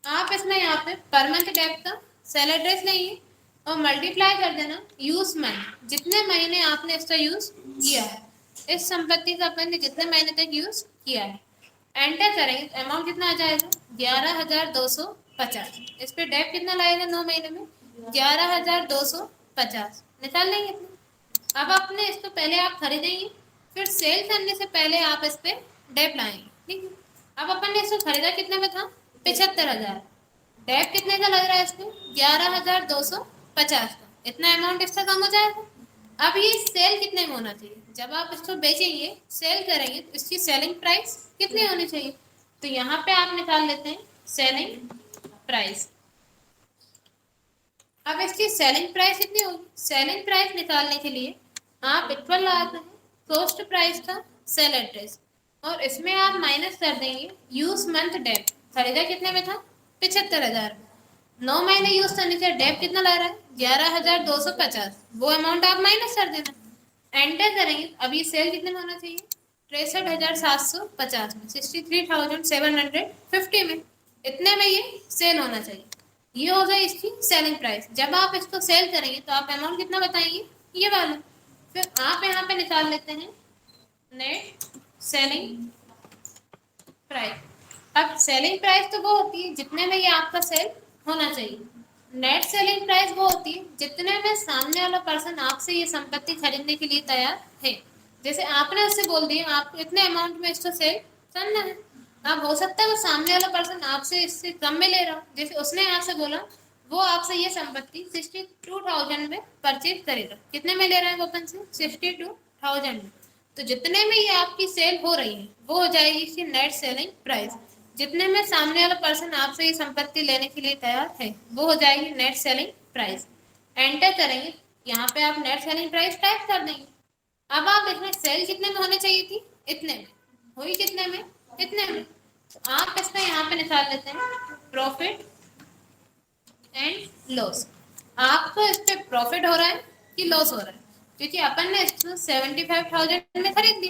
आप इसमें यहाँ पे पर मंथ डेट का सेल एड्रेस लेंगे और मल्टीप्लाई कर देना यूज मंथ, जितने महीने आपने इसका यूज किया है, इस संपत्ति का अपन ने जितने महीने तक यूज किया है, एंटर करेंगे तो अमाउंट कितना आ जाएगा 11,250। इस पे डेप कितना लगेगा 9 महीने में 11,250 निकाल लेंगे अपने। अब आपने इसको पहले आप खरीदेंगे, फिर सेल करने से पहले आप इस पे डेप लाएंगे, ठीक है। अब अपन ने इसको खरीदा कितने में था 75,000, डेप कितने का लग रहा है इसमें 11,250 का, इतना अमाउंट इसका कम हो जाएगा। अब ये सेल कितने में होना चाहिए, जब आप इसको बेचेंगे सेल करेंगे तो इसकी सेलिंग प्राइस कितनी होनी चाहिए, तो यहाँ पे आप निकाल लेते हैं सेलिंग प्राइस। अब इसकी सेलिंग प्राइस कितनी होगी, सेलिंग प्राइस निकालने के लिए आप इक्वल लगाते हैं कॉस्ट प्राइस का सेल एड्रेस, और इसमें आप माइनस कर देंगे यूज मंथ डेप, खरीदा कितने में था 75,000, 9 महीने यूज करने से डेप कितना लग रहा है 11,250, वो अमाउंट आप माइनस कर देना, एंटर करेंगे। अब ये सेल कितने में होना चाहिए 63,750 में, 63,750 में, इतने में ये सेल होना चाहिए। ये हो गई इसकी सेलिंग प्राइस। जब आप इसको सेल करेंगे तो आप अमाउंट कितना बताएंगे ये वाला, फिर आप यहाँ पे निकाल लेते हैं नेट सेलिंग प्राइस। अब सेलिंग प्राइस तो वो होती है जितने में ये आपका सेल होना चाहिए, नेट सेलिंग प्राइस वो होती है जितने में सामने वाला पर्सन आपसे ये संपत्ति खरीदने के लिए तैयार है। जैसे आपने उससे बोल दिया आप इतने अमाउंट में इसको सेल करना है, अब हो सकता है वो सामने वाला पर्सन आपसे इससे कम में ले रहा हो, जैसे उसने आपसे बोला वो आपसे ये संपत्ति 62,000 में परचेज करेगा, कितने में ले रहा है वो अपन से 62,000 में, तो जितने में ये आपकी सेल हो रही है वो हो जाएगी इसकी नेट सेलिंग प्राइस, जितने में सामने वाला पर्सन आपसे ये संपत्ति लेने के लिए तैयार है वो हो जाएगी नेट सेलिंग प्राइस। एंटर करेंगे, यहाँ पे आप नेट सेलिंग प्राइस टाइप कर देंगे। अब आप इसमें सेल कितने में होनी चाहिए थी, इतने में, हुई कितने में, इतने में, तो आप इसमें यहाँ पे निकाल लेते हैं प्रॉफिट एंड लॉस। आपको इस पे प्रॉफिट हो रहा है कि लॉस हो रहा है, क्योंकि अपन ने इसको 75,000 में खरीद ली,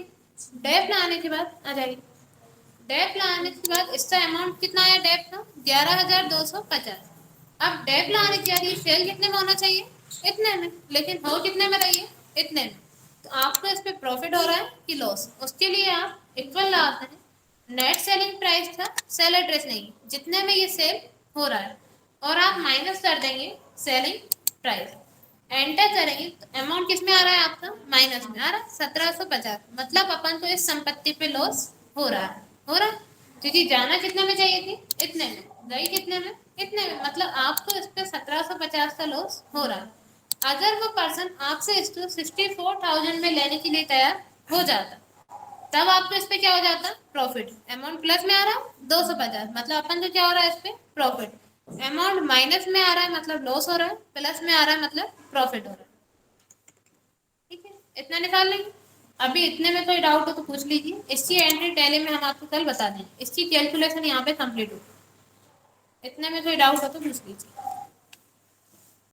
डेप लाने के बाद आ जाएगी, डेप लाने के बाद इसका अमाउंट कितना आया डेप का 11,250। अब डेप लाने के बाद ये सेल कितने में होना चाहिए इतने में, लेकिन हो कितने में रही है इतने में, तो आपको इस पे प्रॉफिट हो रहा है कि लॉस, उसके लिए आप इक्वल लगाते हैं नेट सेलिंग प्राइस का सेल एड्रेस नहीं जितने में ये सेल हो रहा है, और आप माइनस कर देंगे सेलिंग प्राइस, एंटर करेंगे तो अमाउंट किस में आ रहा है आपका माइनस में आ रहा है 1750, मतलब अपन को इस संपत्ति पे लॉस हो रहा है, हो रहा है, क्योंकि जाना कितने में चाहिए थी इतने में, गई कितने में इतने में, मतलब आपको इस पे 1750 का लॉस हो रहा है। अगर वो पर्सन आपसे इसको 64,000 में लेने के लिए तैयार हो जाता तब आपको इस पे क्या हो जाता प्रॉफिट, अमाउंट प्लस में आ रहा है 250, मतलब अपन को क्या हो रहा है इस पे प्रॉफिट, अमाउंट माइनस में आ रहा है मतलब लॉस हो रहा है, प्लस में आ रहा है मतलब प्रॉफिट हो रहा है, ठीक है, इतना निकाल लेंगे। अभी इतने में कोई डाउट हो तो पूछ लीजिए, इसकी एंट्री टैली में हम आपको कल बता दें, इसकी कैलकुलेशन यहाँ पे कंप्लीट हो, इतने में कोई डाउट हो तो पूछ लीजिए।